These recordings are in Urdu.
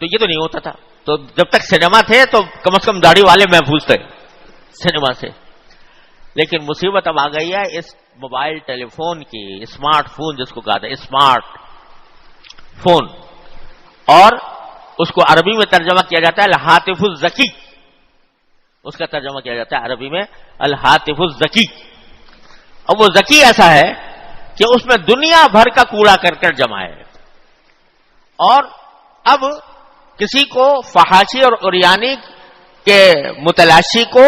تو یہ تو نہیں ہوتا تھا. تو جب تک سنیما تھے تو کم از کم داڑھی والے محفوظ تھے سنیما سے. لیکن مصیبت اب آ گئی ہے اس موبائل ٹیلی فون کی, اسمارٹ فون جس کو کہا تھا اسمارٹ فون, اور اس کو عربی میں ترجمہ کیا جاتا ہے الہاتف الذکی. اس کا ترجمہ کیا جاتا ہے عربی میں الہاتف الذکی. اب وہ ذکی ایسا ہے کہ اس میں دنیا بھر کا کوڑا کرکٹ جمع ہے, اور اب کسی کو فحاشی اور عریانی کے متلاشی کو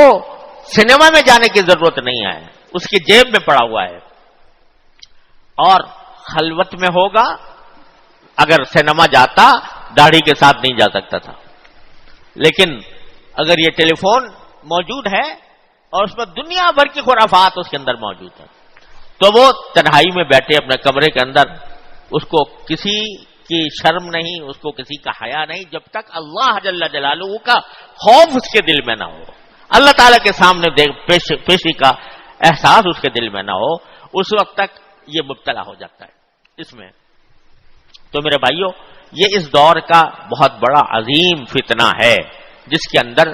سنیما میں جانے کی ضرورت نہیں ہے, اس کی جیب میں پڑا ہوا ہے, اور خلوت میں ہوگا. اگر سنیما جاتا داڑھی کے ساتھ نہیں جا سکتا تھا, لیکن اگر یہ ٹیلی فون موجود ہے اور اس میں دنیا بھر کی خرافات اس کے اندر موجود ہے, تو وہ تنہائی میں بیٹھے اپنے کمرے کے اندر, اس کو کسی کی شرم نہیں, اس کو کسی کا حیا نہیں, جب تک اللہ جل جلالہ کا خوف اس کے دل میں نہ ہو, اللہ تعالیٰ کے سامنے پیشی کا احساس اس کے دل میں نہ ہو, اس وقت تک یہ مبتلا ہو جاتا ہے اس میں. تو میرے بھائیوں, یہ اس دور کا بہت بڑا عظیم فتنہ ہے جس کے اندر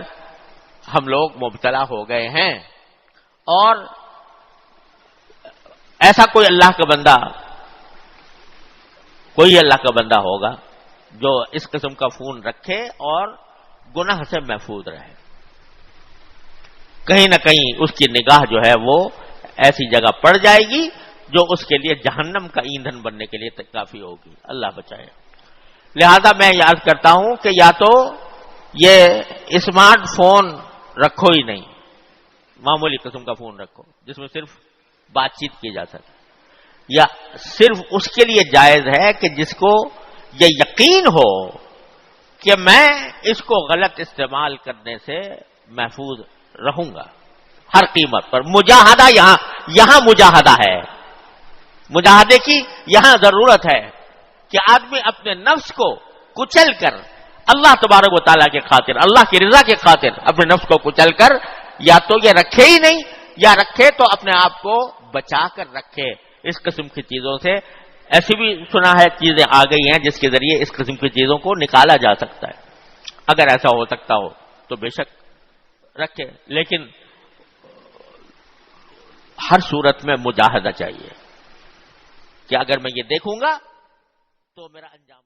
ہم لوگ مبتلا ہو گئے ہیں. اور ایسا کوئی اللہ کا بندہ, کوئی اللہ کا بندہ ہوگا جو اس قسم کا فون رکھے اور گناہ سے محفوظ رہے. کہیں نہ کہیں اس کی نگاہ جو ہے وہ ایسی جگہ پڑ جائے گی جو اس کے لیے جہنم کا ایندھن بننے کے لیے کافی ہوگی, اللہ بچائے. لہذا میں یاد کرتا ہوں کہ یا تو یہ اسمارٹ فون رکھو ہی نہیں, معمولی قسم کا فون رکھو جس میں صرف بات چیت کی جا سکے, یا صرف اس کے لیے جائز ہے کہ جس کو یہ یقین ہو کہ میں اس کو غلط استعمال کرنے سے محفوظ رہوں گا ہر قیمت پر. مجاہدہ یہاں مجاہدہ ہے, مجاہدے کی یہاں ضرورت ہے کہ آدمی اپنے نفس کو کچل کر اللہ تبارک و تعالیٰ کے خاطر, اللہ کی رضا کے خاطر اپنے نفس کو کچل کر یا تو یہ رکھے ہی نہیں, یا رکھے تو اپنے آپ کو بچا کر رکھے اس قسم کی چیزوں سے. ایسی بھی سنا ہے چیزیں آ گئی ہیں جس کے ذریعے اس قسم کی چیزوں کو نکالا جا سکتا ہے. اگر ایسا ہو سکتا ہو تو بے شک رکھے, لیکن ہر صورت میں مجاہدہ چاہیے کہ اگر میں یہ دیکھوں گا تو میرا انجام